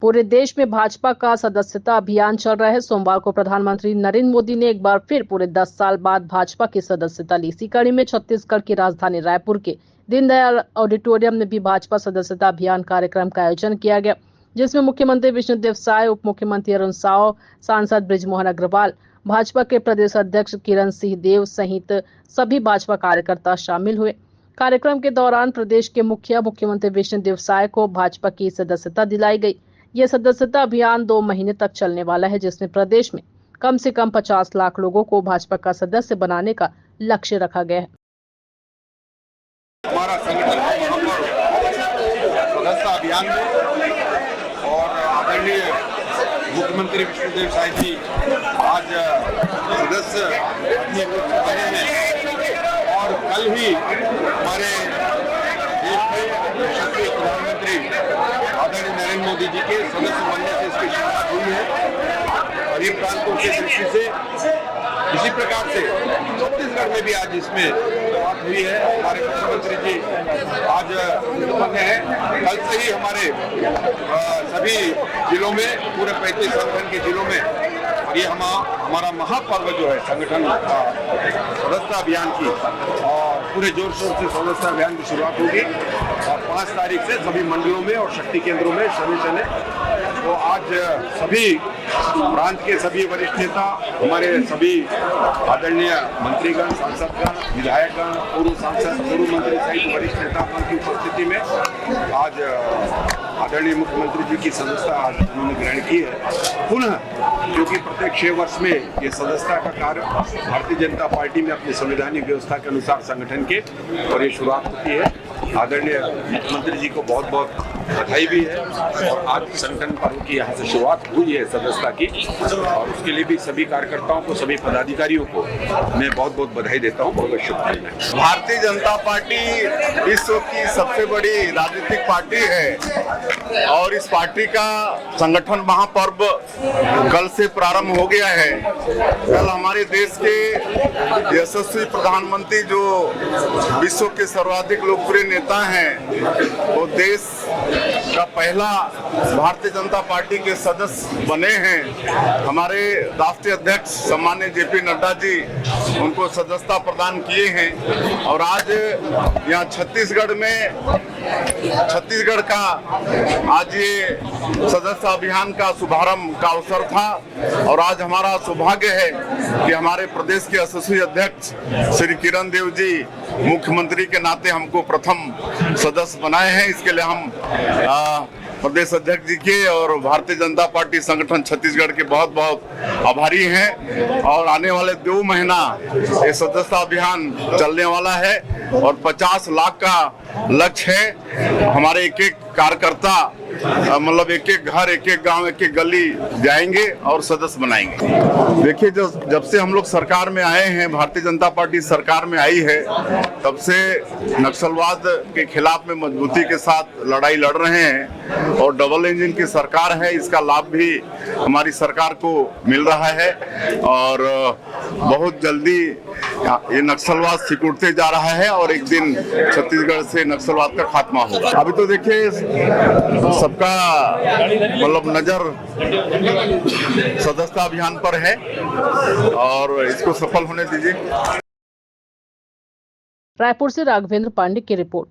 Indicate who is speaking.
Speaker 1: पूरे देश में भाजपा का सदस्यता अभियान चल रहा है। सोमवार को प्रधानमंत्री नरेंद्र मोदी ने एक बार फिर पूरे 10 साल बाद भाजपा की सदस्यता ली। इसी कड़ी में छत्तीसगढ़ की राजधानी रायपुर के दीनदयाल ऑडिटोरियम में भी भाजपा सदस्यता अभियान कार्यक्रम का आयोजन किया गया, जिसमें मुख्यमंत्री विष्णुदेव साय, उप मुख्यमंत्री अरुण साव, सांसद बृजमोहन अग्रवाल, भाजपा के प्रदेश अध्यक्ष किरण सिंह देव सहित सभी भाजपा कार्यकर्ता शामिल हुए। कार्यक्रम के दौरान प्रदेश के मुख्यमंत्री विष्णुदेव साय को भाजपा की सदस्यता दिलाई गई। यह सदस्यता अभियान 2 महीने तक चलने वाला है, जिसमें प्रदेश में कम से कम 50 लाख लोगों को भाजपा का सदस्य बनाने का लक्ष्य रखा गया है।
Speaker 2: हमारा संगठन सदस्यता अभियान में और आदरणीय मुख्यमंत्री विष्णुदेव साय जी आज सदस्य बने हैं और कल ही हमारे देश में यशस्वी प्रधानमंत्री आदरणीय नरेंद्र मोदी जी के सदस्य बनने से इसकी शुरुआत हुई है। और ये प्रांतों की दृष्टि से इसी प्रकार से छत्तीसगढ़ में भी आज इसमें शुरुआत हुई है। हमारे मुख्यमंत्री जी आज बने हैं। कल से ही हमारे सभी जिलों में, पूरे 35 संगठन के जिलों में, और ये हमारा महापर्व जो है संगठन सदस्यता अभियान की, और पूरे जोर शोर से सदस्यता अभियान की शुरुआत होगी और 5 तारीख से सभी मंडलों में और शक्ति केंद्रों में चले। तो आज सभी प्रांत के सभी वरिष्ठ नेता, हमारे सभी आदरणीय मंत्रीगण, सांसदगण, विधायकगण, पूर्व सांसद, पूर्व मंत्री सहित वरिष्ठ नेतागण की उपस्थिति में आज आदरणीय मुख्यमंत्री जी की सदस्यता आज उन्होंने ग्रहण की है। पुनः क्योंकि प्रत्येक 6 वर्ष में ये सदस्यता का कार्य भारतीय जनता पार्टी में अपनी संवैधानिक व्यवस्था के अनुसार संगठन के और ये शुरुआत होती है। आदरणीय मुख्यमंत्री जी को बहुत बहुत बधाई भी है और आज संगठन पर्व की यहाँ से शुरुआत हुई है सदस्यता की, और उसके लिए भी सभी कार्यकर्ताओं को, सभी पदाधिकारियों को मैं बहुत बहुत बधाई देता हूँ, बहुत बहुत शुभकामनाएं।
Speaker 3: भारतीय जनता पार्टी विश्व की सबसे बड़ी राजनीतिक पार्टी है और इस पार्टी का संगठन महापर्व कल से प्रारंभ हो गया है। कल हमारे देश के यशस्वी प्रधानमंत्री जो विश्व के सर्वाधिक लोकप्रिय नेता हैं, वो देश का पहला भारतीय जनता पार्टी के सदस्य बने हैं। हमारे राष्ट्रीय अध्यक्ष सम्माननीय जेपी नड्डा जी उनको सदस्यता प्रदान किए हैं और आज यहाँ छत्तीसगढ़ का आज ये सदस्यता अभियान का शुभारंभ का अवसर था और आज हमारा सौभाग्य है कि हमारे प्रदेश के यशस्वी अध्यक्ष श्री किरण देव जी मुख्यमंत्री के नाते हमको प्रथम सदस्य बनाए हैं। इसके लिए हम प्रदेश अध्यक्ष जी के और भारतीय जनता पार्टी संगठन छत्तीसगढ़ के बहुत बहुत आभारी हैं। और आने वाले 2 महीना ये सदस्यता अभियान चलने वाला है और 50 लाख का लक्ष्य है। हमारे एक एक कार्यकर्ता मतलब एक एक घर, एक एक गांव, एक एक गली जाएंगे और सदस्य बनाएंगे। देखिए, जब से हम लोग सरकार में आए हैं, भारतीय जनता पार्टी सरकार में आई है, तब से नक्सलवाद के खिलाफ में मजबूती के साथ लड़ाई लड़ रहे हैं और डबल इंजन की सरकार है। इसका लाभ भी हमारी सरकार को मिल रहा है और बहुत जल्दी ये नक्सलवाद सिकुड़ते जा रहा है और एक दिन छत्तीसगढ़ से नक्सलवाद का खात्मा होगा। अभी तो देखिए सबका मतलब नजर सदस्यता अभियान पर है और इसको सफल होने दीजिए।
Speaker 1: रायपुर से राघवेंद्र पांडे की रिपोर्ट।